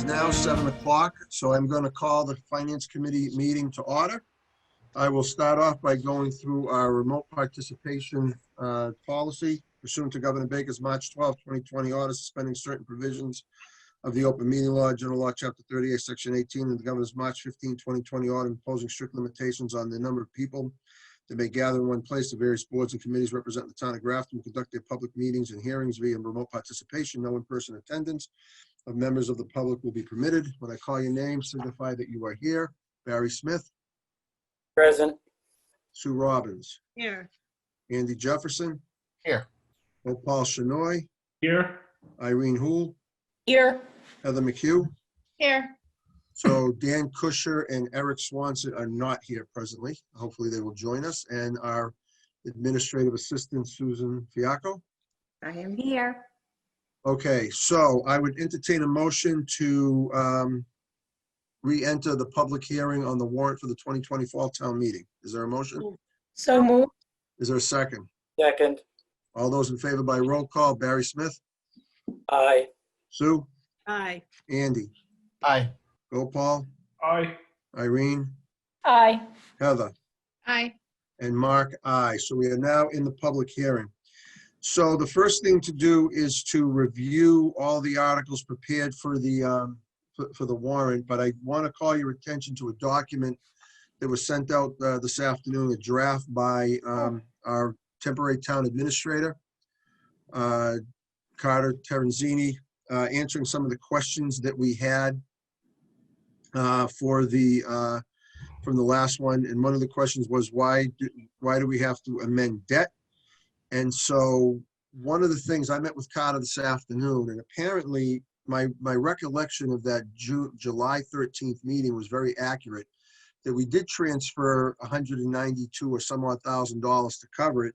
is now 7 o'clock, so I'm going to call the Finance Committee meeting to order. I will start off by going through our remote participation policy pursuant to Governor Baker's March 12, 2020 order suspending certain provisions of the Open Meeting Law, General Law, Chapter 38, Section 18, and the Governor's March 15, 2020 order imposing strict limitations on the number of people that may gather in one place. The various boards and committees representing the town of Grafton will conduct their public meetings and hearings via remote participation. No in-person attendance of members of the public will be permitted. When I call your name, signify that you are here. Barry Smith. Present. Sue Robbins. Here. Andy Jefferson. Here. Paul Shanoy. Here. Irene Houle. Here. Heather McHugh. Here. So Dan Kusher and Eric Swanson are not here presently. Hopefully they will join us. And our administrative assistant, Susan Fiacco. I am here. Okay, so I would entertain a motion to re-enter the public hearing on the warrant for the 2020 fall town meeting. Is there a motion? So moved. Is there a second? Second. All those in favor by roll call, Barry Smith, Aye. Sue, Aye. Andy, Aye. Gopal, Aye. Irene, Aye. Heather, Aye. and Mark, aye. So we are now in the public hearing. So the first thing to do is to review all the articles prepared for the warrant, but I want to call your attention to a document that was sent out this afternoon, a draft by our temporary town administrator, Carter Terenzini, answering some of the questions that we had from the last one. And one of the questions was, why do we have to amend debt? And so one of the things, I met with Carter this afternoon, and apparently my recollection of that July 13th meeting was very accurate, that we did transfer $192 or some odd $1,000 to cover it.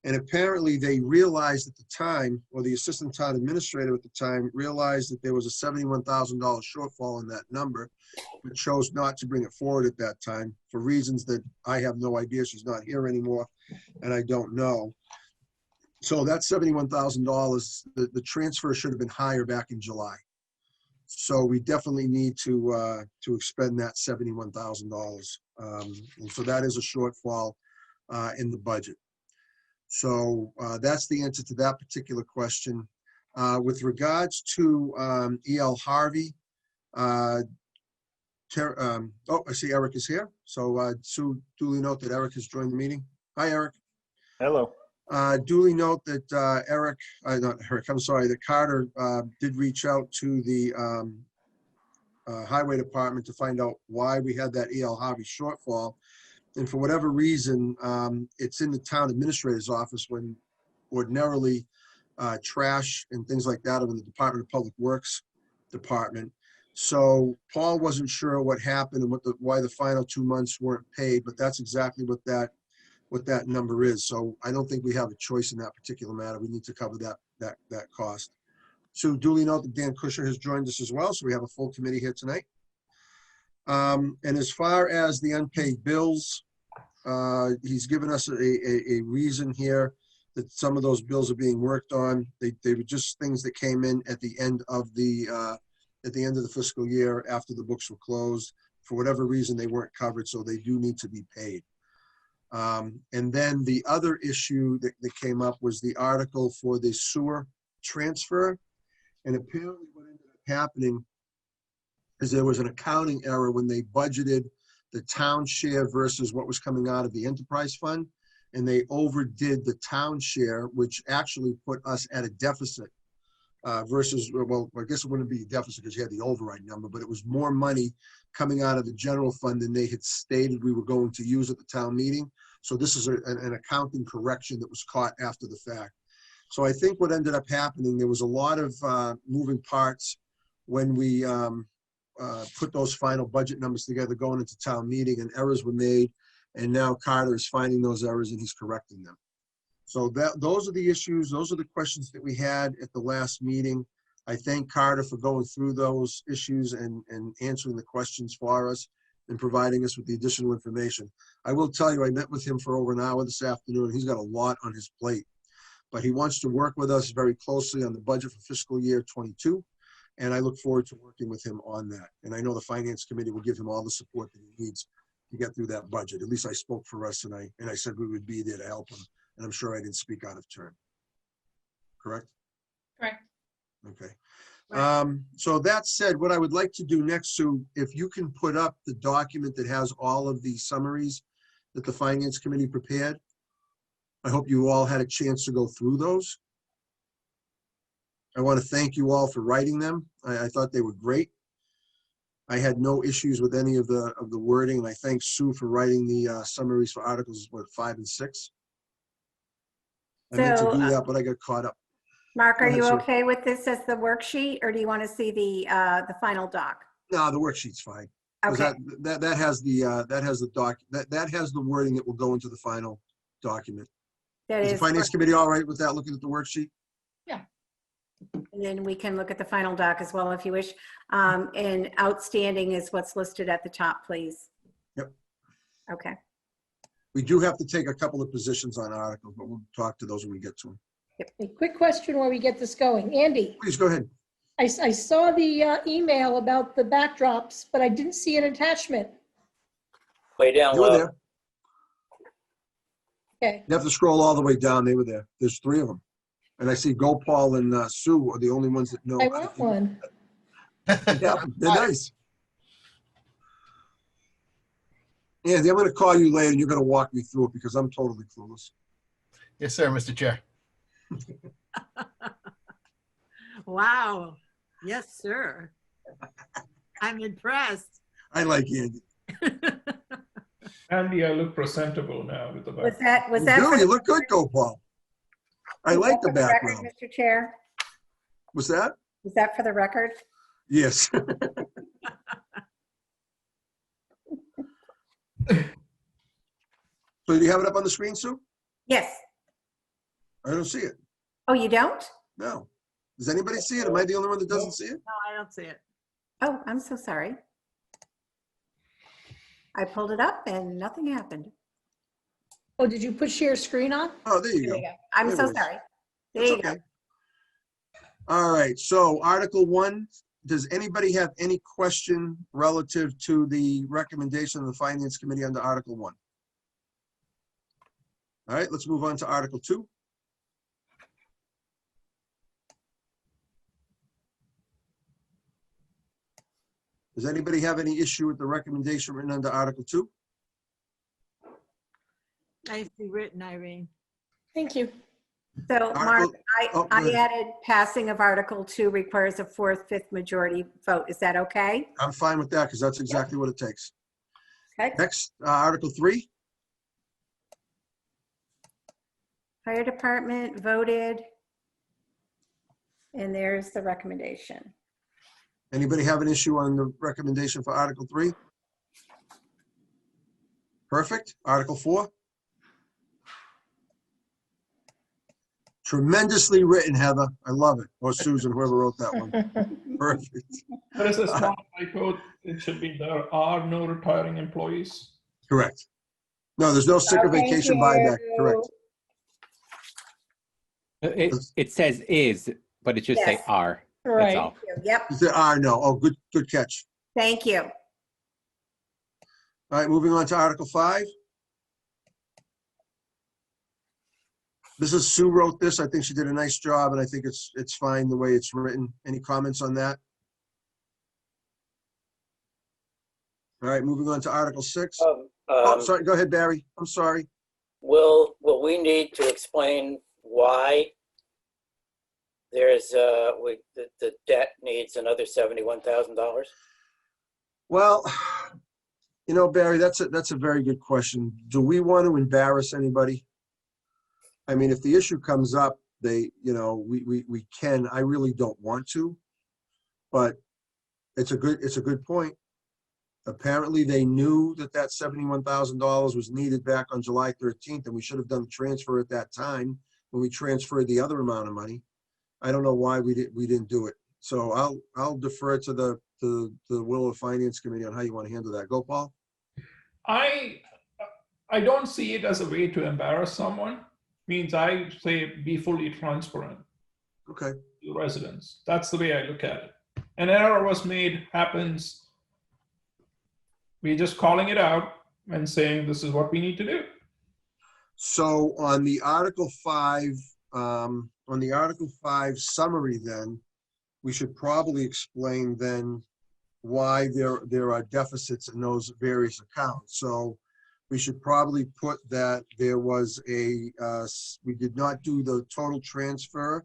And apparently they realized at the time, or the assistant town administrator at the time realized that there was a $71,000 shortfall in that number, but chose not to bring it forward at that time for reasons that I have no idea. She's not here anymore, and I don't know. So that $71,000, the transfer should have been higher back in July. So we definitely need to expend that $71,000. And so that is a shortfall in the budget. So that's the answer to that particular question. With regards to E.L. Harvey, I see Eric is here. So Sue, duly note that Eric has joined the meeting. Hi, Eric. Hello. Duly note that that Carter did reach out to the Highway Department to find out why we had that E.L. Harvey shortfall. And for whatever reason, it's in the town administrator's office, when ordinarily trash and things like that are in the Department of Public Works department. So Paul wasn't sure what happened and why the final 2 months weren't paid, but that's exactly what that number is. So I don't think we have a choice in that particular matter. We need to cover that cost. So duly note that Dan Kusher has joined us as well. So we have a full committee here tonight. And as far as the unpaid bills, he's given us a reason here that some of those bills are being worked on. They were just things that came in at the end of the fiscal year after the books were closed. For whatever reason, they weren't covered, so they do need to be paid. And then the other issue that came up was the article for the sewer transfer. And apparently what ended up happening is there was an accounting error when they budgeted the town share versus what was coming out of the enterprise fund. And they overdid the town share, which actually put us at a deficit versus, well, I guess it wouldn't be a deficit because you had the override number, but it was more money coming out of the general fund than they had stated we were going to use at the town meeting. So this is an accounting correction that was caught after the fact. So I think what ended up happening, there was a lot of moving parts when we put those final budget numbers together going into town meeting, and errors were made. And now Carter is finding those errors and he's correcting them. So those are the issues. Those are the questions that we had at the last meeting. I thank Carter for going through those issues and answering the questions for us and providing us with the additional information. I will tell you, I met with him for over an hour this afternoon. He's got a lot on his plate, but he wants to work with us very closely on the budget for fiscal year '22. And I look forward to working with him on that. And I know the Finance Committee will give him all the support that he needs to get through that budget. At least I spoke for us, and I said we would be there to help him. And I'm sure I didn't speak out of turn. Correct? Correct. Okay. Right. So that said, what I would like to do next, Sue, if you can put up the document that has all of the summaries that the Finance Committee prepared. I hope you all had a chance to go through those. I want to thank you all for writing them. I thought they were great. I had no issues with any of the wording, and I thank Sue for writing the summaries for Articles, 5 and 6. I meant to So, do that, but I got caught up. Mark, Go are ahead, you Sue. okay with this as the worksheet, or do you want to see the final doc? No, the worksheet's fine. 'Cause Okay, that has that has the wording that will go into the final document. that Is the is, Finance Committee all right with that, looking at the worksheet? and then we can look at the final doc as well if you wish. And outstanding is what's listed at the top, please. Yep. Okay. We do have to take a couple of positions on articles, but we'll talk to those when we get to them. A quick question while we get this going. Andy, Please go ahead. I saw the email about the backdrops, but I didn't see an attachment. Way down They were low. there. Okay. You have to scroll all the way down. They were there. There's 3 of them. And I see Gopal and Sue are the only ones that know. I want one. Yeah, they're nice. Andy, I'm going to call you later and you're going to walk me through it because I'm totally clueless. Yes, sir, Mr. Chair. Wow. Yes, sir. I'm impressed. I like Andy. Andy, I look presentable now with the Was back. that You for do. the You look good, Gopal. I was like that the for record, background. Mr. Chair? Was that? Was that for the record? Yes. So do you have it up on the screen, Sue? Yes. I don't see it. Oh, you don't? No. Does anybody see it? Am I the only one that doesn't see it? No, I don't see it. Oh, I'm so sorry. I pulled it up and nothing happened. Oh, did you put share screen on? Oh, there you There go. you go. I'm There so it is. sorry. There It's you go. okay. All right, so Article 1, does anybody have any question relative to the recommendation of the Finance Committee under Article 1? All right, let's move on to Article 2. Does anybody have any issue with the recommendation written under Article 2? Nicely written, Irene. Thank you. So, Mark, Article- oh, go I ahead. added passing of Article 2 requires a 4/5 majority vote. Is that okay? I'm fine with that because that's exactly what it takes. Okay. Next, Article 3. Fire Department voted. And there's the recommendation. Anybody have an issue on the recommendation for Article 3? Perfect. Article 4. Tremendously written, Heather. I love it. Or Susan, whoever wrote that one. Perfect. There is a small typo. It should be there are no retiring employees. Correct. No, there's no sick or Oh, thank vacation buyback. Correct. It says is, but it should say Yes. are. That's Right. all. Yep, Is there are no? Oh, good catch. thank you. All right, moving on to Article 5. This is Sue wrote this. I think she did a nice job, and I think it's fine the way it's written. Any comments on that? All right, moving on to Article 6. Oh, sorry, go ahead, Barry. I'm sorry. Will we need to explain why there's, the debt needs another $71,000? Well, you know, Barry, that's a very good question. Do we want to embarrass anybody? I mean, if the issue comes up, we can. I really don't want to, but it's a good point. Apparently, they knew that $71,000 was needed back on July 13th, and we should have done the transfer at that time when we transferred the other amount of money. I don't know why we didn't do it. So I'll defer to the will of Finance Committee on how you want to handle that. Gopal? I don't see it as a way to embarrass someone. Means I say be fully transparent Okay. to residents. That's the way I look at it. an error was made happens, we're just calling it out and saying this is what we need to do. So on the Article 5, summary then, we should probably explain then why there are deficits in those various accounts. So we should probably put that there was we did not do the total transfer,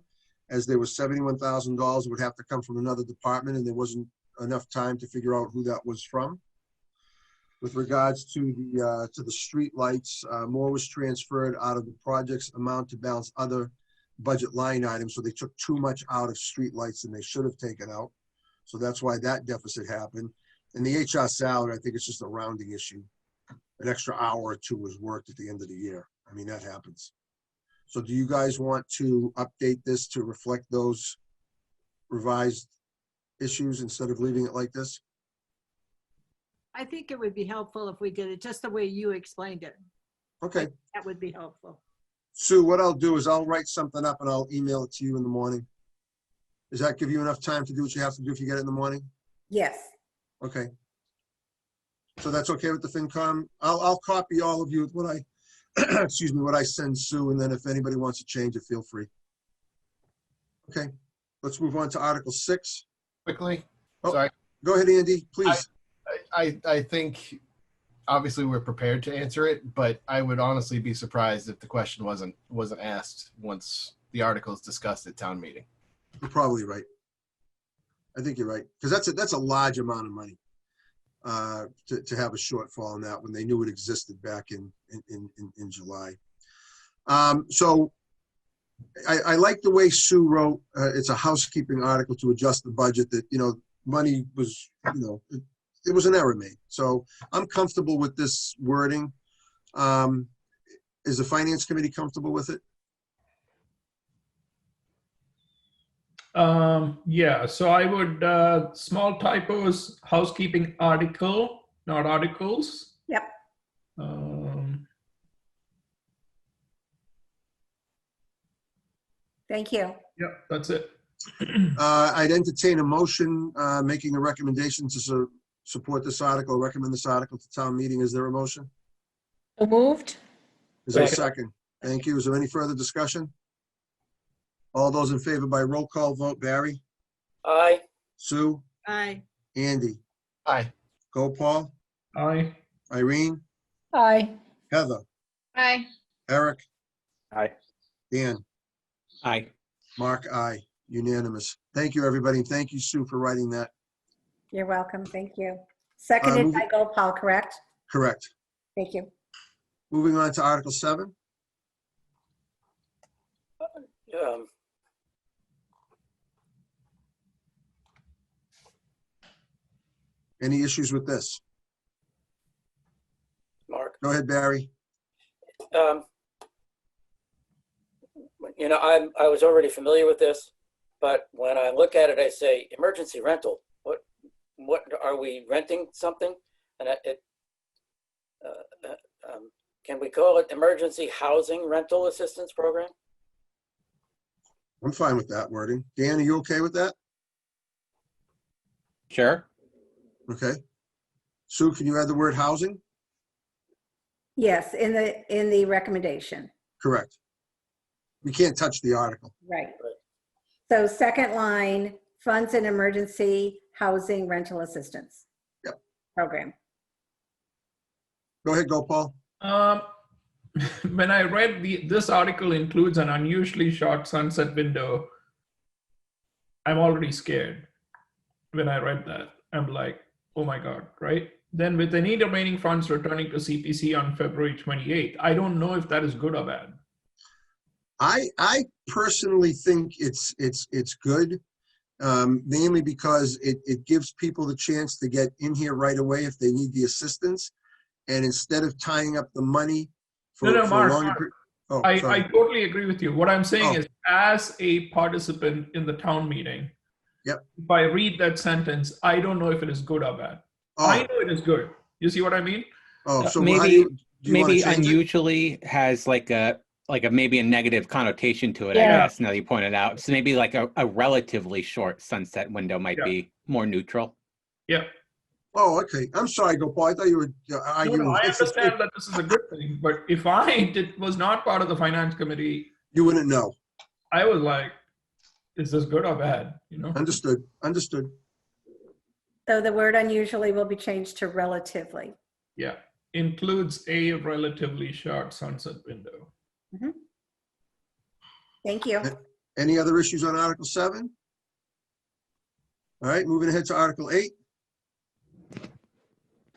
as there was $71,000 would have to come from another department, and there wasn't enough time to figure out who that was from. With regards to the street lights, more was transferred out of the project's amount to balance other budget line items, so they took too much out of street lights than they should have taken out. So that's why that deficit happened. And the HR salary, I think it's just a rounding issue. An extra hour or two was worked at the end of the year. I mean, that happens. So do you guys want to update this to reflect those revised issues instead of leaving it like this? I think it would be helpful if we did it just the way you explained it. Okay. That would be helpful. Sue, what I'll do is I'll write something up and I'll email it to you in the morning. Does that give you enough time to do what you have to do if you get it in the morning? Yes. Okay. So that's okay with the FinCom? I'll copy all of you with what I, excuse me, what I send Sue, and then if anybody wants to change it, feel free. Okay, let's move on to Article 6. Quickly, Oh. sorry. Go ahead, Andy, please. I think obviously we're prepared to answer it, but I would honestly be surprised if the question wasn't asked once the article is discussed at town meeting. You're probably right. I think you're right, because that's a large amount of money to have a shortfall in that when they knew it existed back in July. So I like the way Sue wrote. It's a housekeeping article to adjust the budget. That money was it was an error made. So I'm comfortable with this wording. Is the Finance Committee comfortable with it? Yeah, so I would, small typos, housekeeping article, not articles. Yep. Thank you. Yeah, that's it. I'd entertain a motion making a recommendation to support this article, recommend this article to town meeting. Is there a motion? So moved? Is there a second? Thank you. Is there any further discussion? All those in favor by roll call vote. Barry? Aye. Sue? Aye. Andy? Aye. Gopal? Aye. Irene? Aye. Heather? Aye. Eric? Aye. Dan? Aye. Mark? Aye. Unanimous. Thank you, everybody. And thank you, Sue, for writing that. You're welcome. Thank you. Seconded by Gopal, correct? Correct. Thank you. Moving on to Article 7. Any issues with this? Mark, Go ahead, Barry. I was already familiar with this, but when I look at it, I say emergency rental. What are we renting something? And can we call it emergency housing rental assistance program? I'm fine with that wording. Dan, are you okay with that? Sure. Okay. Sue, can you add the word housing? Yes, in the recommendation. Correct. We can't touch the article. Right. So second line, funds and emergency housing rental assistance. Yep. Program. Go ahead, Gopal. When I read this article includes an unusually short sunset window, I'm already scared. When I read that, I'm like, oh my God, right? Then with any remaining funds returning to CPC on February 28th, I don't know if that is good or bad. I personally think it's good, mainly because it gives people the chance to get in here right away if they need the assistance. And instead of tying up the money for, No, for a Mark, longer Mark. period. Oh, I sorry. totally agree with you. What I'm saying Oh. is, as a participant in the town meeting, Yep. if I read that sentence, I don't know if it is good or bad. Oh, I know it is good. You see what I mean? oh, so maybe how do you wanna maybe change it? unusually has like a like a maybe a negative connotation to it, I Yeah. guess, now that you pointed out. So maybe like a relatively short sunset window might Yeah. be more neutral. Yeah. Oh, okay. I'm sorry, Gopal. I thought you were No, arguing. I against the understand that this is a good thing, but if I was not part of the finance committee, You wouldn't know. I was like, is this good or bad? You know? Understood. Understood. So the word unusually will be changed to relatively. Yeah. Includes a relatively short sunset window. Thank you. Any other issues on Article 7? All right, moving ahead to Article 8.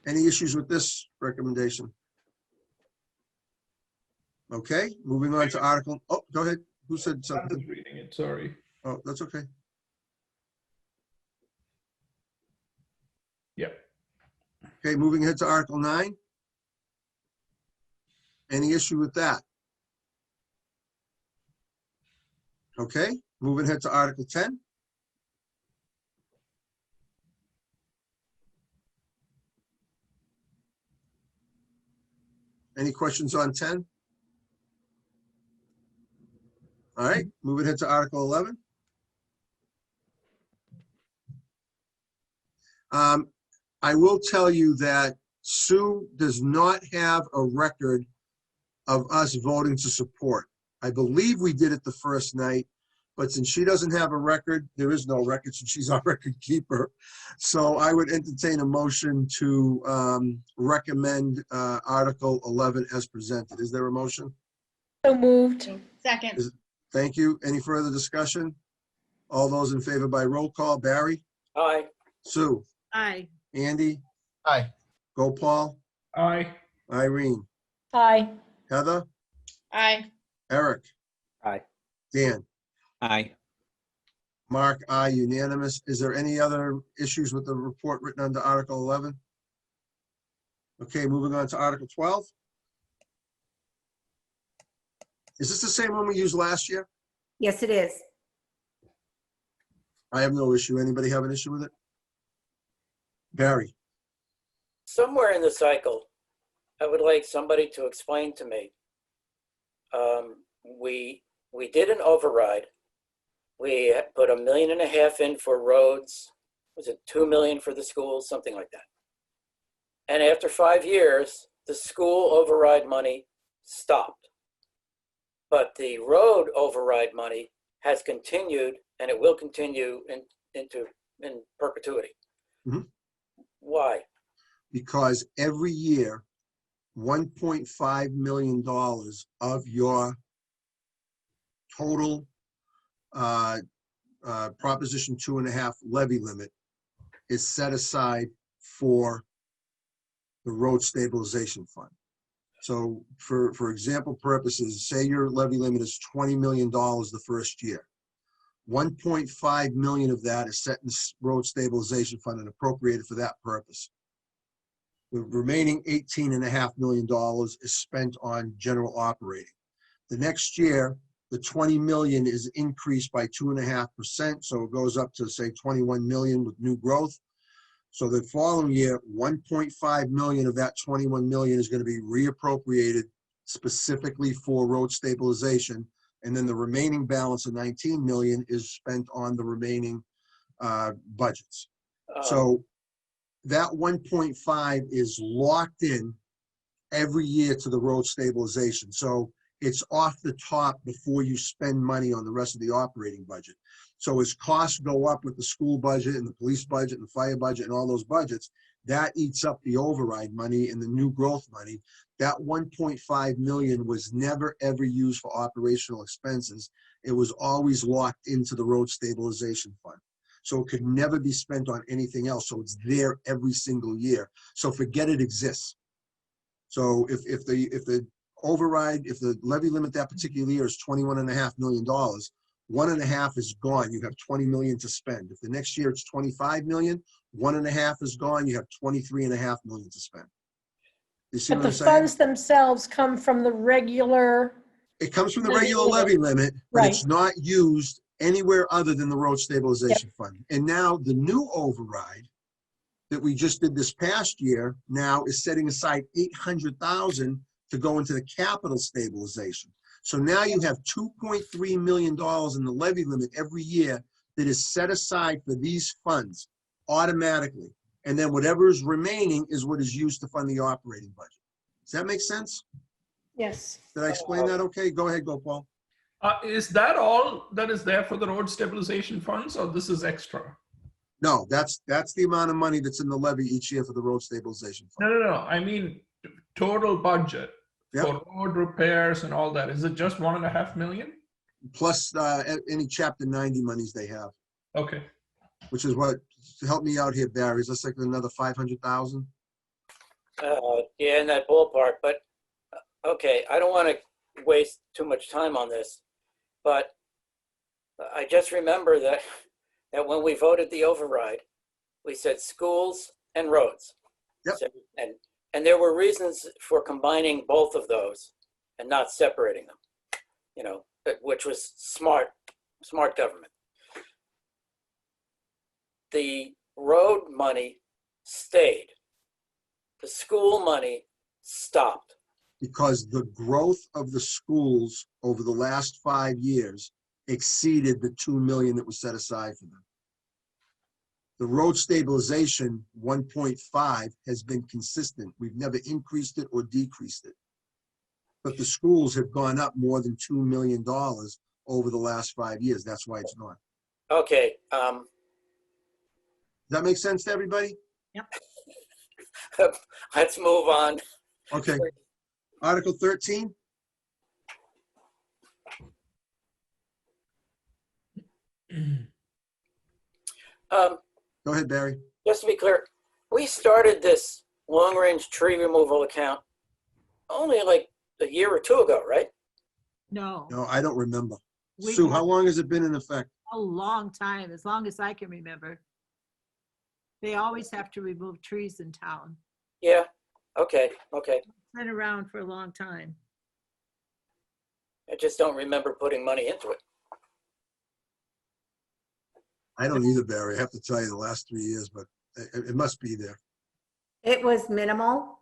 Any issues with this recommendation? Okay, moving on to Article, oh, go ahead. Who said I'm something? just reading it, sorry. Oh, that's okay. Yeah. Okay, moving ahead to Article 9. Any issue with that? Okay, moving ahead to Article 10. Any questions on 10? All right, moving ahead to Article 11. I will tell you that Sue does not have a record of us voting to support. I believe we did it the first night, but since she doesn't have a record, there is no record since she's our record keeper. So I would entertain a motion to recommend Article 11 as presented. Is there a motion? So moved. Second. Thank you. Any further discussion? All those in favor by roll call. Barry? Aye. Sue? Aye. Andy? Aye. Gopal? Aye. Irene? Aye. Heather? Aye. Eric? Aye. Dan? Aye. Mark, aye, unanimous. Is there any other issues with the report written under Article 11? Okay, moving on to Article 12. Is this the same one we used last year? Yes, it is. I have no issue. Anybody have an issue with it? Barry? Somewhere in the cycle, I would like somebody to explain to me. We did an override. We put $1.5 million in for roads. Was it 2 million for the schools, something like that? And after 5 years, the school override money stopped. But the road override money has continued, and it will continue in perpetuity. Mhm. Why? Because every year, $1.5 million of your total Proposition 2.5 levy limit is set aside for the road stabilization fund. So for example purposes, say your levy limit is $20 million the first year. 1.5 million of that is set in the road stabilization fund and appropriated for that purpose. The remaining $18.5 million is spent on general operating. The next year, the 20 million is increased by 2.5%, so it goes up to say 21 million with new growth. So the following year, 1.5 million of that 21 million is going to be reappropriated specifically for road stabilization, and then the remaining balance of 19 million is spent on the remaining budgets. So that 1.5 is locked in every year to the road stabilization. So it's off the top before you spend money on the rest of the operating budget. So as costs go up with the school budget and the police budget and the fire budget and all those budgets, that eats up the override money and the new growth money. That 1.5 million was never ever used for operational expenses. It was always locked into the road stabilization fund. So it could never be spent on anything else. So it's there every single year. So forget it exists. So if the override, if the levy limit that particular year is $21.5 million, 1.5 is gone. You have 20 million to spend. If the next year it's 25 million, 1.5 is gone. You have 23.5 million to spend. You see But what the I'm saying? funds themselves come from the regular, It comes from the Levy regular limit. levy limit, but Right. it's not used anywhere other than the road stabilization fund. And now the new override that we just did this past year now is setting aside 800,000 to go into the capital stabilization. So now you have $2.3 million in the levy limit every year that is set aside for these funds automatically. And then whatever is remaining is what is used to fund the operating budget. Does that make sense? Yes. Did I explain that okay? Go ahead, Gopal. Is that all that is there for the road stabilization funds, or this is extra? No, that's the amount of money that's in the levy each year for the road stabilization fund. No. I mean, total budget Yep. for road repairs and all that. Is it just 1.5 million? Plus any chapter 90 monies they have, Okay. which is what, help me out here, Barry. Is this like another 500,000? Yeah, in that ballpark, but, okay, I don't want to waste too much time on this, but I just remember that when we voted the override, we said schools and roads. Yep. So, and there were reasons for combining both of those and not separating them, you know, which was smart government. The road money stayed. The school money stopped. Because the growth of the schools over the last 5 years exceeded the 2 million that was set aside for them. The road stabilization 1.5 has been consistent. We've never increased it or decreased it. But the schools have gone up more than $2 million over the last 5 years. That's why it's not. Okay, Does that make sense to everybody? let's move on. Okay. Article 13? Go ahead, Barry. Just to be clear, we started this long-range tree removal account only like a year or two ago, right? No, No, I don't remember. We- Sue, how long has it been in effect? a long time, as long as I can remember. They always have to remove trees in town. Yeah, okay. It's been around for a long time. I just don't remember putting money into it. I don't either, Barry. I have to tell you the last 3 years, but it must be there. It was minimal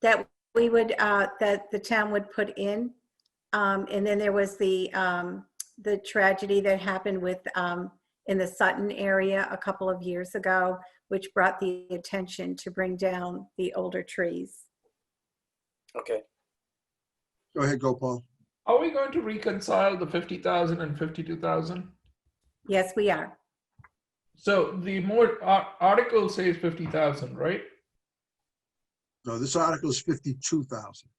that we would, that the town would put in. And then there was the tragedy that happened with, in the Sutton area a couple of years ago, which brought the attention to bring down the older trees. Okay. Go ahead, Gopal. Are we going to reconcile the 50,000 and 52,000? Yes, we are. So the article says 50,000, right? No, this article is 52,000.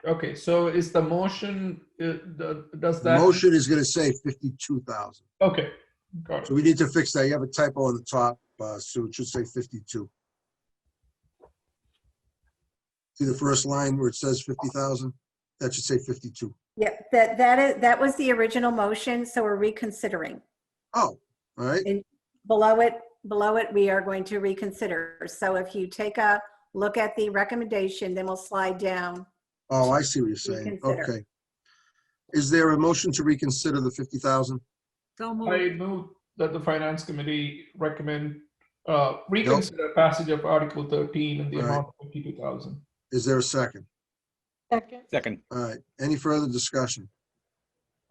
Okay, so is the motion, does The that? motion is going to say 52,000. Okay, got it. So we need to fix that. You have a typo on the top, Sue. It should say 52. See the first line where it says 50,000? That should say 52. Yeah, that was the original motion, so we're reconsidering. Oh, all right. And below it, we are going to reconsider. So if you take a look at the recommendation, then we'll slide down. Oh, I see what you're saying. Reconsider. Okay. Is there a motion to reconsider the 50,000? So I moved. move that the finance committee recommend, reconsider passage of Article 13 in the Right. amount of 52,000. Is there a second? Second. Second. All right. Any further discussion?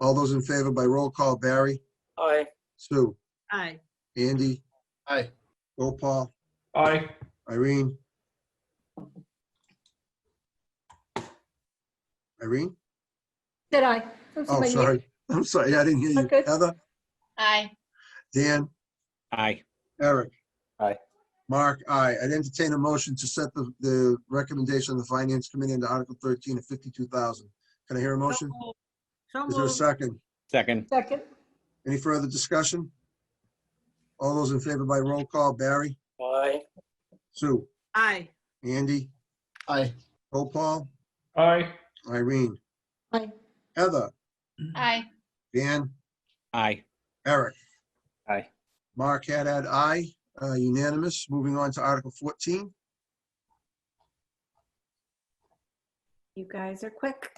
All those in favor by roll call, Barry, Aye. Sue, Aye. Andy, Aye. Gopal, Aye. Irene? Irene? Did I? Oh, sorry. I'm sorry. I didn't hear you. Okay. Heather? Aye. Dan? Aye. Eric? Aye. Mark? Aye. I'd entertain a motion to set the recommendation of the Finance Committee under Article 13 at 52,000. Can I hear a motion? So Is there a moved. second? Second. Second. Any further discussion? All those in favor by roll call, Barry, Aye. Sue, Aye. Andy, Aye. Gopal, Aye. Irene, Aye. Heather, Aye. Dan, Aye. Eric. Aye. Mark Haddad, aye, unanimous. Moving on to Article 14. You guys are quick.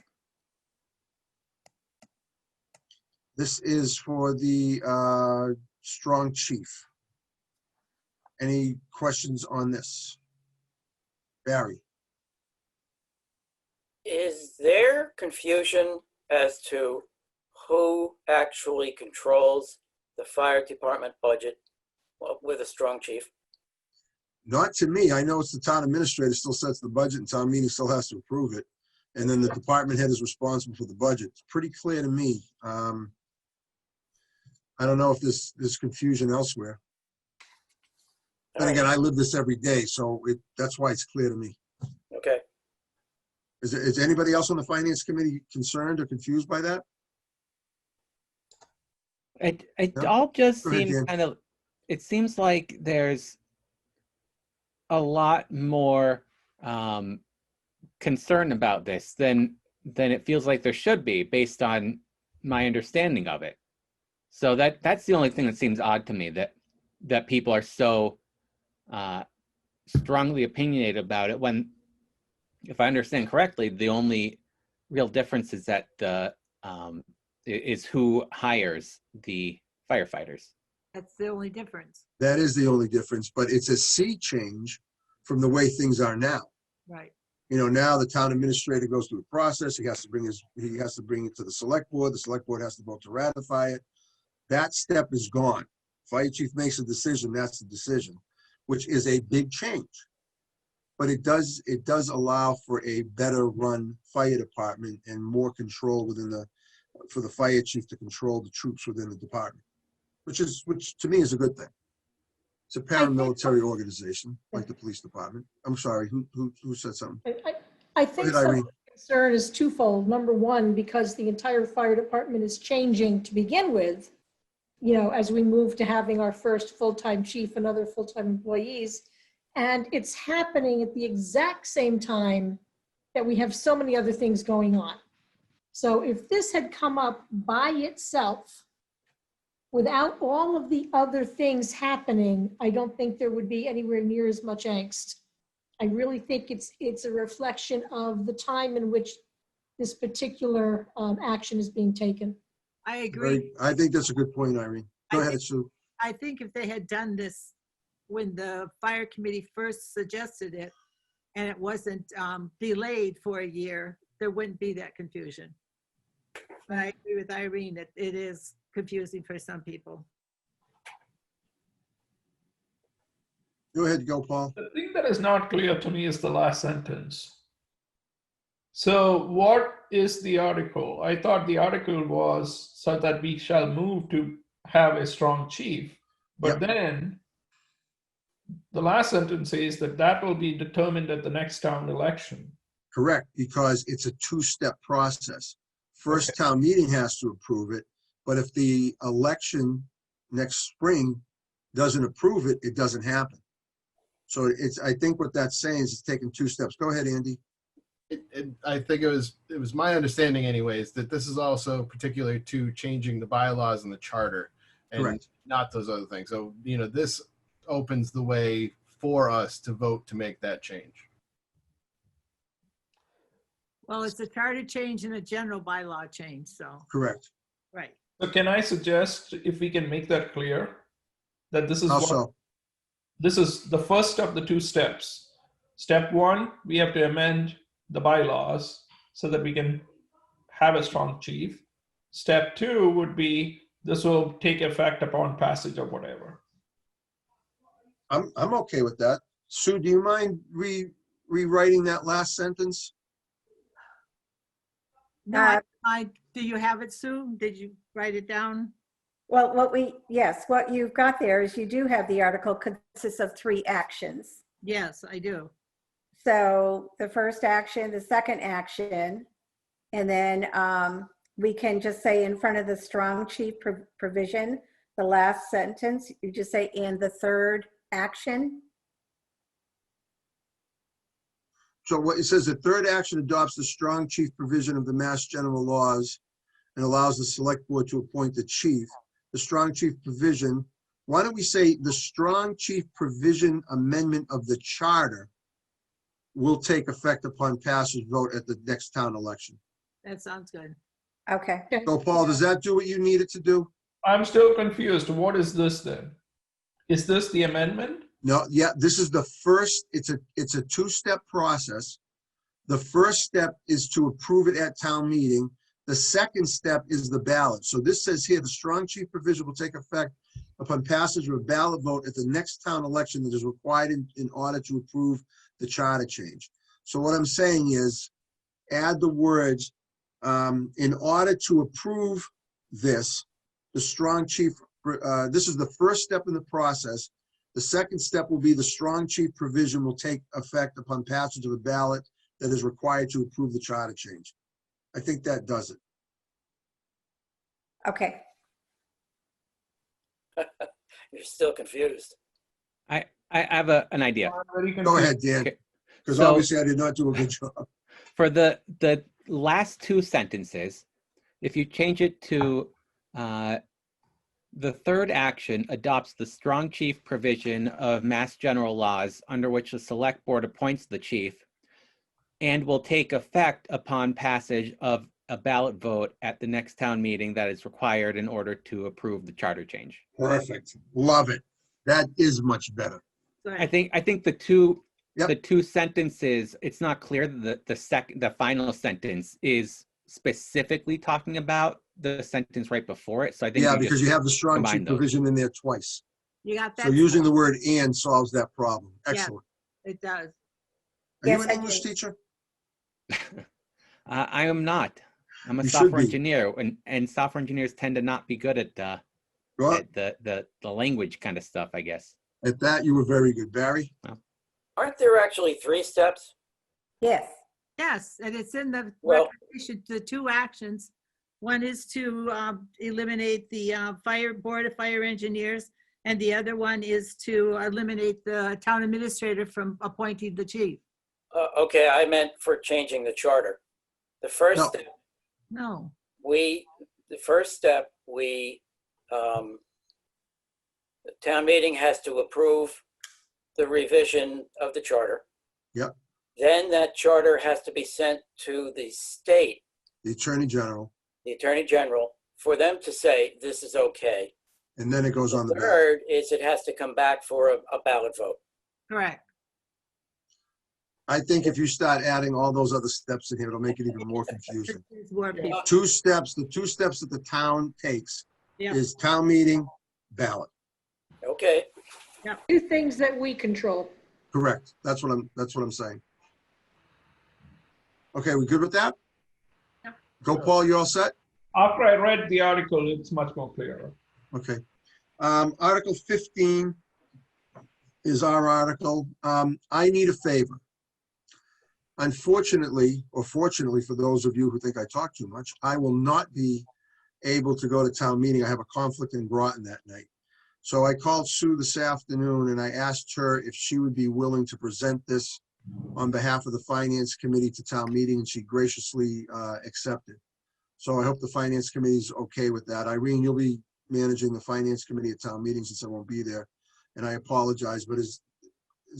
This is for the strong chief. Any questions on this? Barry? Is there confusion as to who actually controls the fire department budget with a strong chief? Not to me. I know it's the town administrator still sets the budget and town meeting still has to approve it. And then the department head is responsible for the budget. It's pretty clear to me. I don't know if there's confusion elsewhere. And again, I live this every day, so that's why it's clear to me. Okay. Is anybody else on the finance committee concerned or confused by that? It No? all just Go ahead, seems Dan. kind of, it seems like there's a lot more concern about this than it feels like there should be based on my understanding of it. So that's the only thing that seems odd to me, that people are so strongly opinionated about it, when, if I understand correctly, the only real difference is that is who hires the firefighters. That's the only difference. That is the only difference, but it's a sea change from the way things are now. Right. You know, now the town administrator goes through the process. He has to bring it to the select board. The select board has to vote to ratify it. That step is gone. Fire chief makes a decision, that's the decision, which is a big change. But it does allow for a better run fire department and more control for the fire chief to control the troops within the department, which to me is a good thing. It's a paramilitary organization, like the police department. I'm sorry, who said something? I think Go ahead, some of Irene. the concern is twofold. Number one, because the entire fire department is changing to begin with, you know, as we move to having our first full-time chief and other full-time employees. And it's happening at the exact same time that we have so many other things going on. So if this had come up by itself, without all of the other things happening, I don't think there would be anywhere near as much angst. I really think it's a reflection of the time in which this particular action is being taken. I agree. I think that's a good point, Irene. Go ahead, Sue. I think if they had done this when the fire committee first suggested it, and it wasn't delayed for a year, there wouldn't be that confusion. But I agree with Irene that it is confusing for some people. Go ahead, Paul. The thing that is not clear to me is the last sentence. So what is the article? I thought the article was so that we shall move to have a strong chief. But then the last sentence says that will be determined at the next town election. Correct, because it's a two-step process. First, town meeting has to approve it, but if the election next spring doesn't approve it, it doesn't happen. So I think what that's saying is it's taking two steps. Go ahead, Andy. I think it was my understanding anyways, that this is also particular to changing the bylaws and the charter and Correct. not those other things. So, you know, this opens the way for us to vote to make that change. Well, it's a charter change and a general bylaw change, so, Correct. right. So can I suggest, if we can make that clear, that this is Also, this is the first of the two steps. Step one, we have to amend the bylaws so that we can have a strong chief. Step two would be this will take effect upon passage of whatever. I'm okay with that. Sue, do you mind rewriting that last sentence? No, do you have it, Sue? Did you write it down? Well, what you've got there is you do have the article consists of 3 actions. Yes, I do. So the first action, the second action, and then we can just say in front of the strong chief provision, the last sentence, you just say, and the third action. So what it says, the third action adopts the strong chief provision of the Mass General Laws and allows the select board to appoint the chief. The strong chief provision, why don't we say the strong chief provision amendment of the charter will take effect upon passage vote at the next town election. That sounds good. Okay. So Paul, does that do what you need it to do? I'm still confused. What is this then? Is this the amendment? No, yeah, this is the first, it's a two-step process. The first step is to approve it at town meeting. The second step is the ballot. So this says here, the strong chief provision will take effect upon passage of a ballot vote at the next town election that is required in order to approve the charter change. So what I'm saying is, add the words, in order to approve this, the strong chief, this is the first step in the process. The second step will be the strong chief provision will take effect upon passage of a ballot that is required to approve the charter change. I think that does it. Okay. You're still confused. I have an idea. Very Go confused. ahead, Dan, Okay. because So- obviously I did not do a good job. For the last two sentences, if you change it to the third action adopts the strong chief provision of Mass General laws under which the select board appoints the chief and will take effect upon passage of a ballot vote at the next town meeting that is required in order to approve the charter change. Perfect. Love it. That is much better. I think the two Yep. the two sentences, it's not clear that the final sentence is specifically talking about the sentence right before it. So I think Yeah, you because just you have the strong combine chief those. provision in there twice. You got that? So using the word "and" solves that problem. Yeah. Excellent. It does. Are you Yes, an I English do. teacher? I am not. I'm a You should software be. engineer, and software engineers tend to not be good at Well, the language kind of stuff, I guess. at that, you were very good. Barry? Aren't there actually 3 steps? Yes. Yes, and it's in the Well- recommendation, the 2 actions. One is to eliminate the board of fire engineers, and the other one is to eliminate the town administrator from appointing the chief. Okay, I meant for changing the charter. The first No. step, No, the town meeting has to approve the revision of the charter. Yep. Then that charter has to be sent to the state, The Attorney General, the Attorney General, for them to say, this is okay. and then it goes on the ballot. Third is it has to come back for a ballot vote. correct. I think if you start adding all those other steps in here, it'll make it even more confusing. There's more people. The two steps that the town takes Yeah. is town meeting, ballot. Okay, 2 things that we control. Correct. That's what I'm saying. Okay, we good with that? Yeah. Go, Paul, you all set? After I read the article, it's much more clearer. Okay. Article 15 is our article. I need a favor. Unfortunately, or fortunately for those of you who think I talk too much, I will not be able to go to town meeting. I have a conflict in Groton that night. So I called Sue this afternoon and I asked her if she would be willing to present this on behalf of the Finance Committee to town meeting, and she graciously accepted. So I hope the Finance Committee's okay with that. Irene, you'll be managing the Finance Committee at town meeting since I won't be there. And I apologize, but is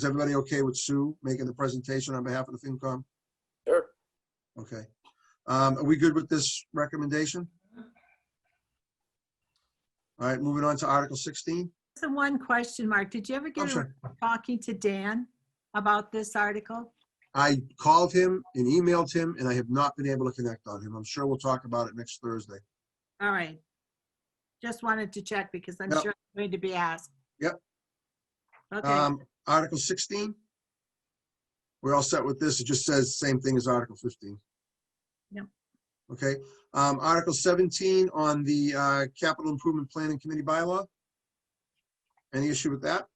everybody okay with Sue making the presentation on behalf of the FinCom? sure. Okay. Are we good with this recommendation? All right, moving on to Article 16. So one question, Mark, did you ever I'm get sorry. around to talking to Dan about this article? I called him and emailed him, and I have not been able to connect on him. I'm sure we'll talk about it next Thursday. All right. Just wanted to check because I'm Yep. sure it's going to be asked. Yep. Okay, Article 16. We're all set with this. It just says same thing as Article 15. Yep. Okay. Article 17 on the Capital Improvement Planning Committee bylaw. Any issue with that?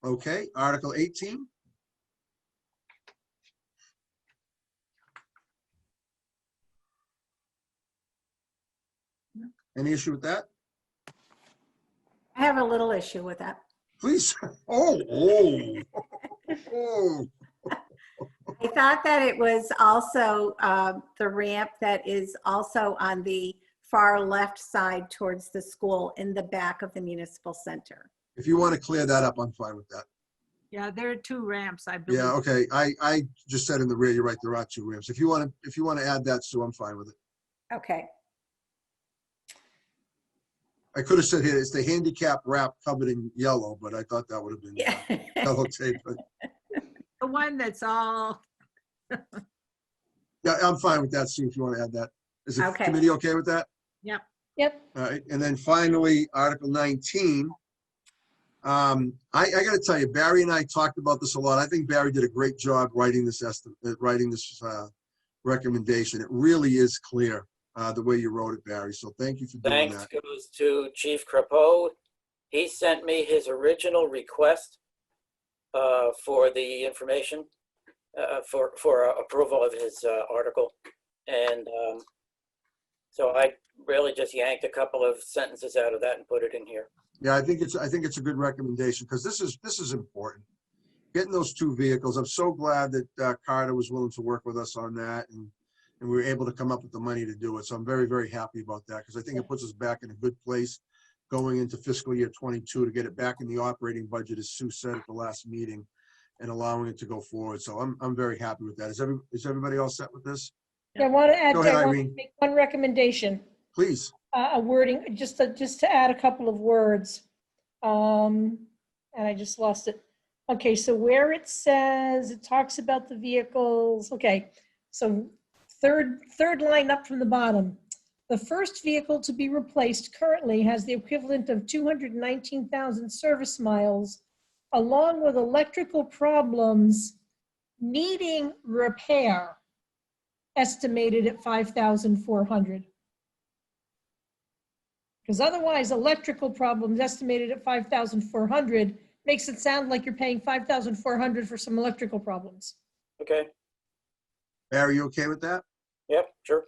Okay. Article 18. Any issue with that? I have a little issue with that. Please. Oh. I thought that it was also the ramp that is also on the far left side towards the school in the back of the municipal center. If you want to clear that up, I'm fine with that. yeah, there are 2 ramps, I believe. Yeah, okay. I just said in the rear, you're right, there are 2 ramps. If you want to add that, Sue, I'm fine with it. Okay. I could have said here, it's the handicap wrap covered in yellow, but I thought that would have been Yeah. yellow tape. But The one that's all, Yeah, I'm fine with that, Sue, if you want to add that. Is the Okay. committee okay with that? Yep. Yep. All right, and then finally, Article 19. I got to tell you, Barry and I talked about this a lot. I think Barry did a great job writing this recommendation. It really is clear the way you wrote it, Barry. So thank you for doing Thanks that. goes to Chief Crapeau. He sent me his original request for the information for approval of his article. And so I really just yanked a couple of sentences out of that and put it in here. Yeah, I think it's a good recommendation because this is important. Getting those two vehicles. I'm so glad that Carter was willing to work with us on that, and we were able to come up with the money to do it. So I'm very, very happy about that because I think it puts us back in a good place going into fiscal year 22 to get it back in the operating budget, as Sue said at the last meeting, and allowing it to go forward. So I'm very happy with that. Is everybody all set with this? I want to add, Go ahead, I want to Irene. make one recommendation, Please. a wording, just to add a couple of words. And I just lost it. Okay, so where it says, it talks about the vehicles. Okay, so third line up from the bottom. The first vehicle to be replaced currently has the equivalent of 219,000 service miles, along with electrical problems needing repair, estimated at 5,400. Because otherwise, electrical problems estimated at 5,400 makes it sound like you're paying 5,400 for some electrical problems. Okay. Barry, you okay with that? Yep, sure.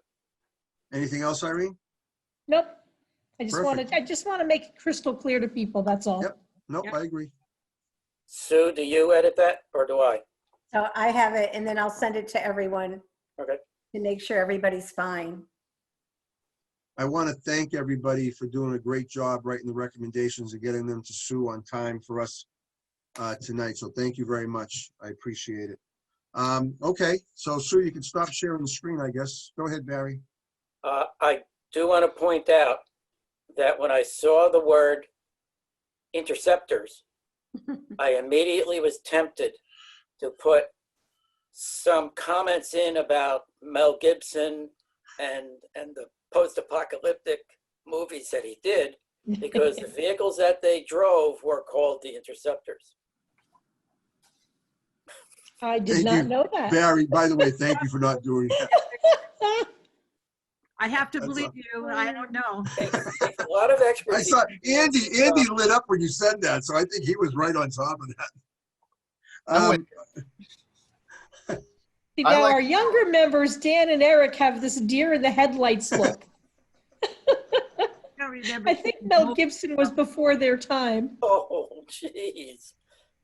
Anything else, Irene? Nope. I Perfect. just want to make it crystal clear to people, that's all. Yep. Nope, Yep. I agree. Sue, do you edit that or do I? So I have it, and then I'll send it to everyone Okay. to make sure everybody's fine. I want to thank everybody for doing a great job writing the recommendations and getting them to Sue on time for us tonight. So thank you very much. I appreciate it. Okay, so Sue, you can stop sharing the screen, I guess. Go ahead, Barry. I do want to point out that when I saw the word interceptors, I immediately was tempted to put some comments in about Mel Gibson and the post-apocalyptic movies that he did, because the vehicles that they drove were called the interceptors. I did Thank not you, know that. Barry, by the way, thank you for not doing that. I have to That's believe you. I don't know. Takes a lot of I expertise. saw Andy lit up when you said that, so I think he was right on top of that. I'm with See, I now like- our younger members, Dan and Eric, have this deer in the headlights look. I don't remember. I think Mel Gibson was before their time. Oh, jeez.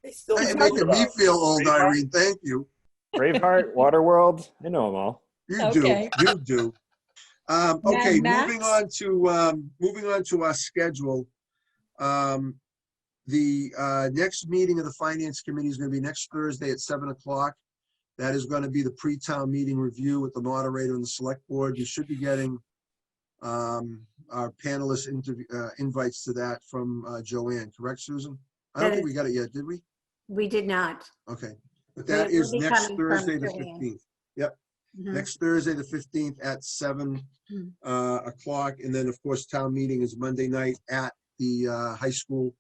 They still Now you're talk making me about it. feel old, Irene. Thank you. Braveheart, Waterworld, I know them all. You do. Okay. You do. Okay, Mad moving Max? on to our schedule. The next meeting of the Finance Committee is going to be next Thursday at 7 o'clock. That is going to be the pre-town meeting review with the moderator and the select board. You should be getting our panelist invites to that from Joanne, correct, Susan? I don't think we got it yet, did we? We did not. Okay, but that It will is be next coming from Thursday, the Joanne. 15th. Yep. Mhm. Next Thursday, the 15th at 7 o'clock. And then, of course, town meeting is Monday night at the high school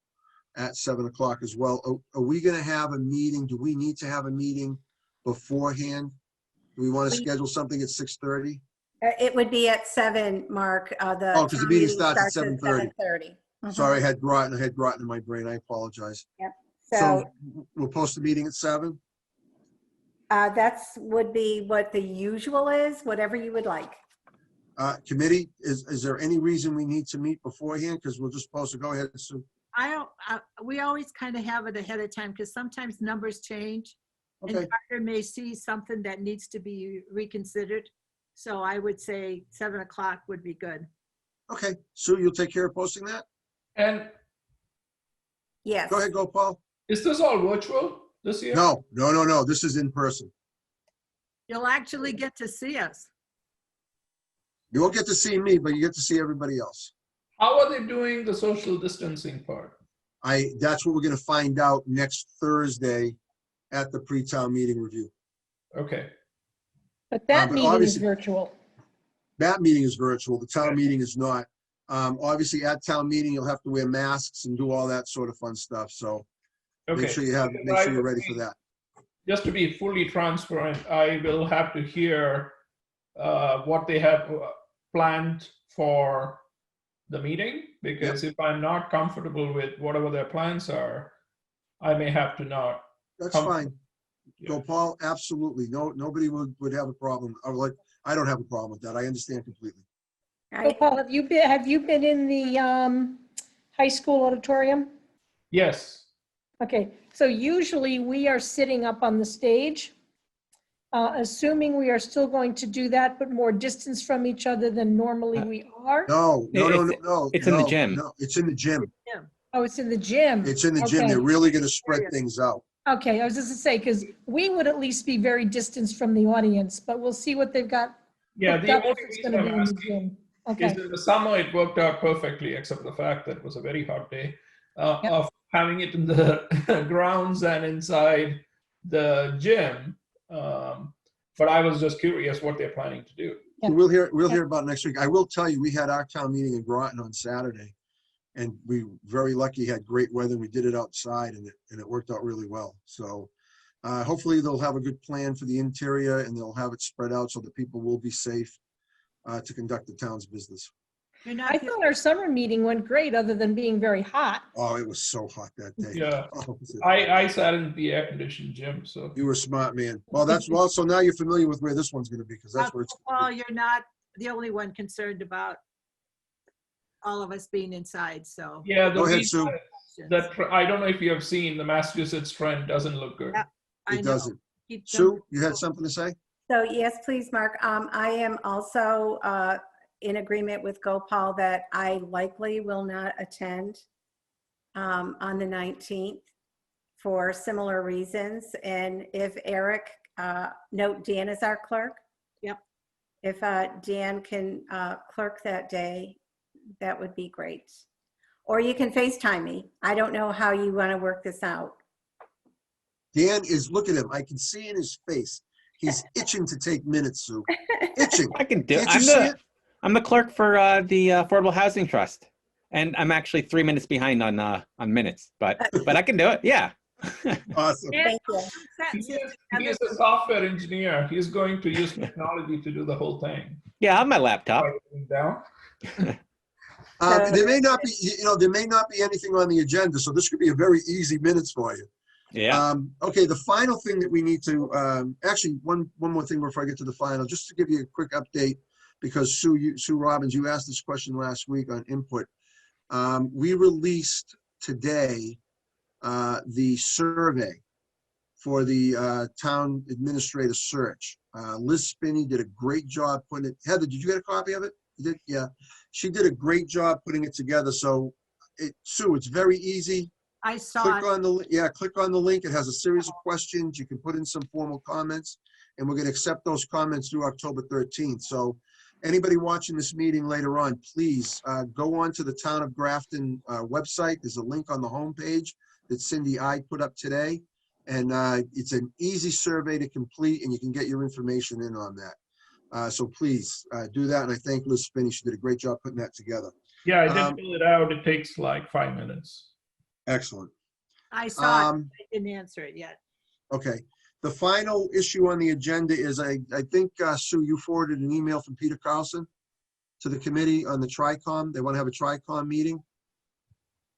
at 7 o'clock as well. Are we going to have a meeting? Do we need to have a meeting beforehand? Do we want to schedule something at 6:30? It would be at 7, Mark. Oh, 'cause the town meeting starts at 7:30. 7:30. Mhm. Sorry, I had Groton in my brain. I apologize. So So we'll post the meeting at 7? that's would be what the usual is, whatever you would like. Committee, is there any reason we need to meet beforehand? Because we're just supposed to go ahead. So, I don't, we always kind of have it ahead of time because sometimes numbers change. okay, And Carter may see something that needs to be reconsidered. So I would say 7 o'clock would be good. okay. Sue, you'll take care of posting that? And Yes. Go ahead, go, Paul. is this all virtual this year? No. This is in person. You'll actually get to see us. You won't get to see me, but you get to see everybody else. How are they doing the social distancing part? That's what we're gonna find out next Thursday at the pre-town meeting review. Okay. But that But meeting is obviously- virtual. That meeting is virtual. The town meeting is not. Obviously, at town meeting, you'll have to wear masks and do all that sort of fun stuff. So Okay. make sure you're ready for that. Just to be fully transparent, I will have to hear what they have planned for the meeting, because if I'm not comfortable with whatever their plans are, I may have to not. That's come. fine. Go, Paul. Absolutely. No, nobody would have a problem. I don't have a problem with that. I understand completely. So Paul, have you been in the high school auditorium? Yes. Okay, so usually we are sitting up on the stage. Assuming we are still going to do that, but more distance from each other than normally we are? No. It's in the no, gym. No, it's in the gym. Oh, it's in the gym. It's in the gym. Okay. They're really going to spread things out. Okay, I was just to say, because we would at least be very distanced from the audience, but we'll see what they've got. Yeah, hooked the up only if it's reason gonna be I'm in the asking gym. is Okay, in the summer it worked out perfectly, except the fact that it was a very hot day, Yep. of having it in the grounds and inside the gym. But I was just curious what they're planning to do. Yeah. We'll hear about it next week. I will tell you, we had our town meeting in Groton on Saturday, and we very lucky had great weather. We did it outside, and it worked out really well. So hopefully they'll have a good plan for the interior, and they'll have it spread out so that people will be safe to conduct the town's business. You're I not, thought our summer meeting went great, other than being very hot. Oh, it was so hot that day. Yeah. Oh, was it- I sat in the air-conditioned gym, so. You were smart, man. Well, so now you're familiar with where this one's going to be, because that's where it's. Paul, you're not the only one concerned about all of us being inside, so. Yeah, the Go ahead, reason Sue. I don't know if you have seen, the Massachusetts trend doesn't look good. Yeah. I It know. doesn't. Keep Sue, them- you had something to say? So yes, please, Mark. I am also in agreement with Gopal that I likely will not attend on the 19th for similar reasons. And if Eric, note Dan is our clerk. Yep. If Dan can clerk that day, that would be great. Or you can FaceTime me. I don't know how you want to work this out. Dan is, look at him. I can see in his face. He's itching to take minutes, Sue. Itching. I can do it. Can't you see it? I'm the clerk for the Affordable Housing Trust, and I'm actually 3 minutes behind on minutes, but I can do it. Yeah. Awesome. Thank you. He is a software engineer. He's going to use technology to do the whole thing. Yeah, I have my laptop. Down. There may not be anything on the agenda, so this could be a very easy minutes for you. Yeah. Okay, the final thing that we need to, actually, one more thing before I get to the final, just to give you a quick update, because Sue Robbins, you asked this question last week on input. We released today the survey for the town administrator search. Liz Spinney did a great job putting it. Heather, did you get a copy of it? You did? Yeah. She did a great job putting it together. So, Sue, it's very easy. I saw Click it. on the link. It has a series of questions. You can put in some formal comments, and we're going to accept those comments through October 13th. So anybody watching this meeting later on, please go on to the Town of Grafton website. There's a link on the homepage that Cindy I put up today, and it's an easy survey to complete, and you can get your information in on that. So please do that, and I thank Liz Spinney. She did a great job putting that together. Yeah, I did fill it out. It takes like 5 minutes. Excellent. I saw it. I didn't answer it yet. Okay. The final issue on the agenda is, I think, Sue, you forwarded an email from Peter Carlson to the committee on the TRICOM. They want to have a TRICOM meeting.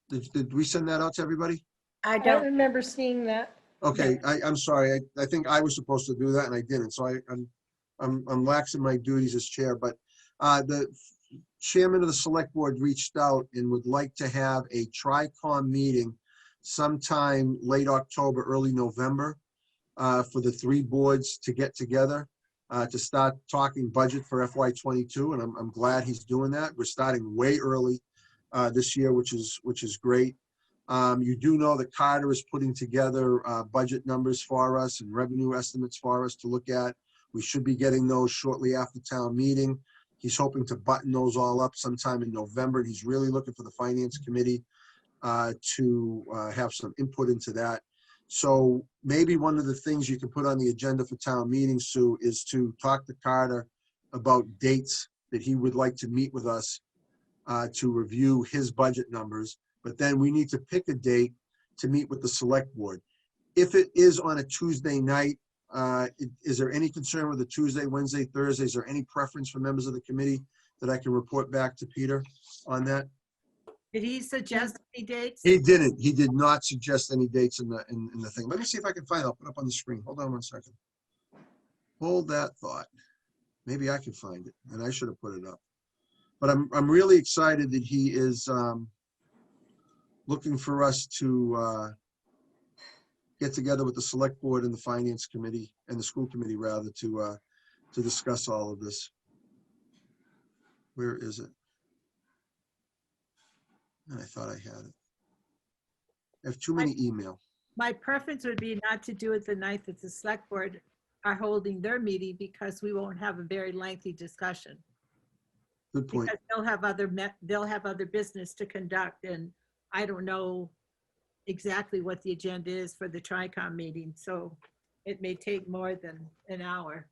Did we send that out to everybody? I I don't, don't remember seeing that. Okay, I'm sorry. I think I was supposed to do that and I didn't. So I'm laxing my duties as chair, but the chairman of the select board reached out and would like to have a TRICOM meeting sometime late October, early November, for the three boards to get together to start talking budget for FY22. And I'm glad he's doing that. We're starting way early this year, which is great. You do know that Carter is putting together budget numbers for us and revenue estimates for us to look at. We should be getting those shortly after town meeting. He's hoping to button those all up sometime in November, and he's really looking for the finance committee to have some input into that. So maybe one of the things you can put on the agenda for town meeting, Sue, is to talk to Carter about dates that he would like to meet with us to review his budget numbers. But then we need to pick a date to meet with the select board. If it is on a Tuesday night, is there any concern with a Tuesday, Wednesday, Thursday? Is there any preference for members of the committee that I can report back to Peter on that? Did he suggest any dates? He didn't. He did not suggest any dates in the thing. Let me see if I can find it. I'll put it up on the screen. Hold on one second. Hold that thought. Maybe I can find it, and I should have put it up. But I'm really excited that he is looking for us to get together with the select board and the finance committee and the school committee rather to discuss all of this. Where is it? I thought I had it. I have too many email. My preference would be not to do it the night that the select board are holding their meeting, because we won't have a very lengthy discussion. Good point. Because they'll have other business to conduct, and I don't know exactly what the agenda is for the TRICOM meeting, so it may take more than an hour.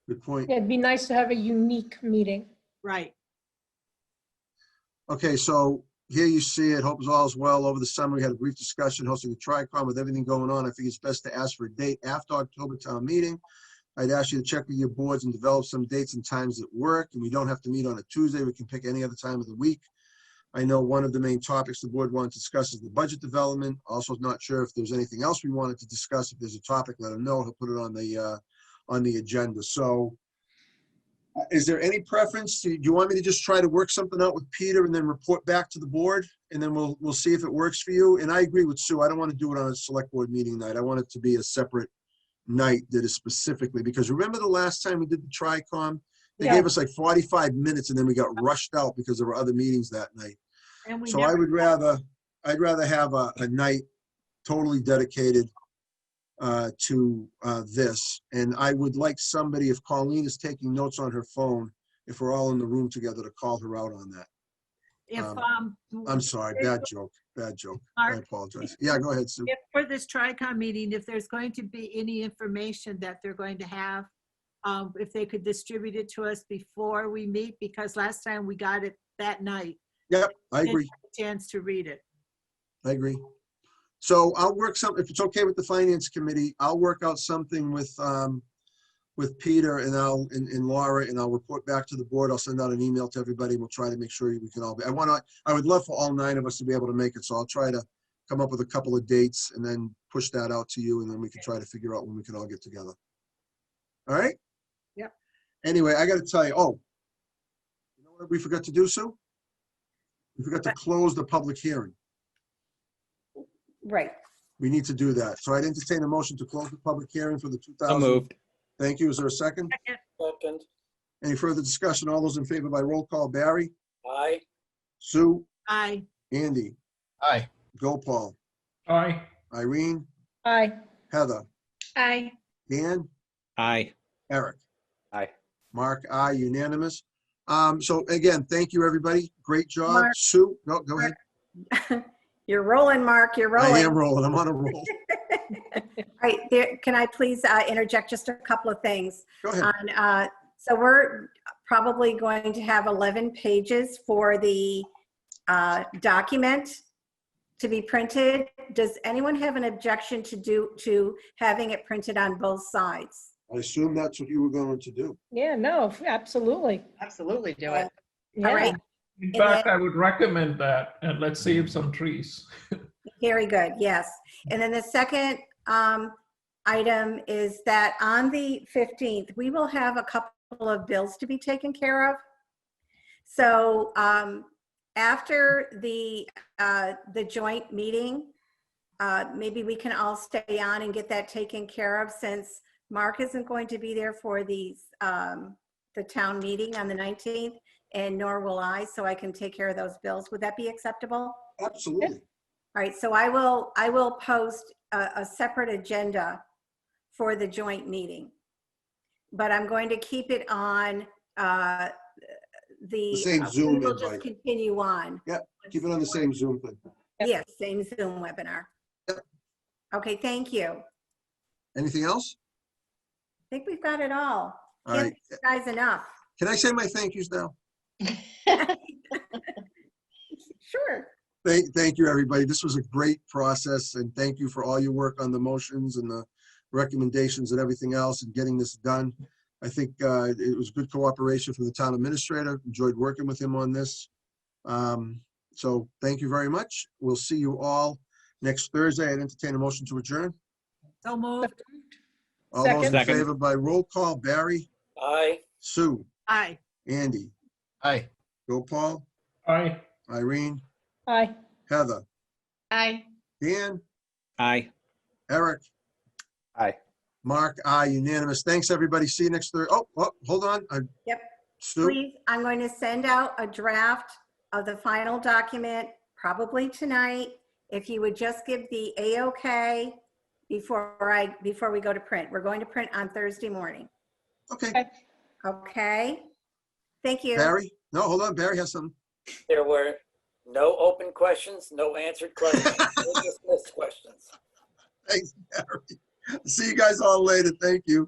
Good point. Yeah, it'd be nice to have a unique meeting. Right. Okay, so here you see it. Hope all is well. Over the summer, we had a brief discussion hosting the TRICOM. With everything going on, I think it's best to ask for a date after October town meeting. I'd ask you to check with your boards and develop some dates and times that work. And we don't have to meet on a Tuesday. We can pick any other time of the week. I know one of the main topics the board wanted to discuss is the budget development. Also not sure if there's anything else we wanted to discuss. If there's a topic, let him know. He'll put it on the agenda. So is there any preference? Do you want me to just try to work something out with Peter and then report back to the board? And then we'll see if it works for you. And I agree with Sue. I don't want to do it on a select board meeting night. I want it to be a separate night that is specifically, because remember the last time we did the TRICOM? They gave us like 45 minutes and then we got rushed out because there were other meetings that night. And we So never, I'd rather have a night totally dedicated to this. And I would like somebody, if Colleen is taking notes on her phone, if we're all in the room together, to call her out on that. if, I'm sorry, bad joke. I Mark? apologize. Yeah, go ahead, Sue. if for this TRICOM meeting, if there's going to be any information that they're going to have, if they could distribute it to us before we meet, because last time we got it that night. Yep, I agree. Didn't have a chance to read it. I agree. So I'll work something, if it's okay with the finance committee, I'll work out something with Peter and and Laura, and I'll report back to the board. I'll send out an email to everybody. We'll try to make sure we can all be, I would love for all 9 of us to be able to make it. So I'll try to come up with a couple of dates and then push that out to you, and then we can try to figure out when we can all get together. All right? Yep. Anyway, I got to tell you, you know what we forgot to do, Sue? We forgot to close the public hearing. Right. We need to do that. So I'd entertain a motion to close the public hearing for the 2000. So moved. Thank you. Is there a second? Second. Any further discussion? All those in favor by roll call: Barry, Aye. Sue, Aye. Andy, Aye. Gopal, Aye. Irene, Aye. Heather, Aye. Dan, Aye. Eric. Aye. Mark, aye, unanimous. So again, thank you, everybody. Great job. Mark. Sue, no, go ahead. You're rolling, Mark, you're I rolling. am rolling. I'm on a roll. All right, can I please interject just a couple of things? Go ahead. So we're probably going to have 11 pages for the document to be printed. Does anyone have an objection to having it printed on both sides? I assume that's what you were going to do. Yeah, no, absolutely. Absolutely do it. Yeah. All right, In And fact, I would recommend that, and let's save some trees. very good, yes. And then the second item is that on the 15th, we will have a couple of bills to be taken care of. So after the joint meeting, maybe we can all stay on and get that taken care of, since Mark isn't going to be there for the town meeting on the 19th, and nor will I, so I can take care of those bills. Would that be acceptable? Absolutely. All right, so I will post a separate agenda for the joint meeting, but I'm going to keep it on The same Zoom we will just invite. continue on. Keep it on the same Zoom thing. Yep. Yes, same Zoom webinar. Yep. Okay, thank you. Anything else? I think we've got it all. All Can't right. thank you guys enough. Can I say my thank yous now? Sure. Thank you, everybody. This was a great process, and thank you for all your work on the motions and the recommendations and everything else and getting this done. I think it was good cooperation from the town administrator. Enjoyed working with him on this. So thank you very much. We'll see you all next Thursday. I'd entertain a motion to adjourn. So moved. All those in Second. favor by roll call, Barry, Aye. Sue, Aye. Andy, Aye. Joe Paul, Aye. Irene, Aye. Heather, Aye. Dan, Aye. Eric, Aye. Mark, aye, unanimous. Thanks, everybody. See you next Thursday. Oh, hold on. Yep. Sue, Please, I'm going to send out a draft of the final document probably tonight. If you would just give the A-OK before we go to print. We're going to print on Thursday morning. okay. Okay? Thank you. Barry? No, hold on. Barry has something. There were no open questions, no answered questions, no dismissed questions. Thanks, Barry. See you guys all later. Thank you.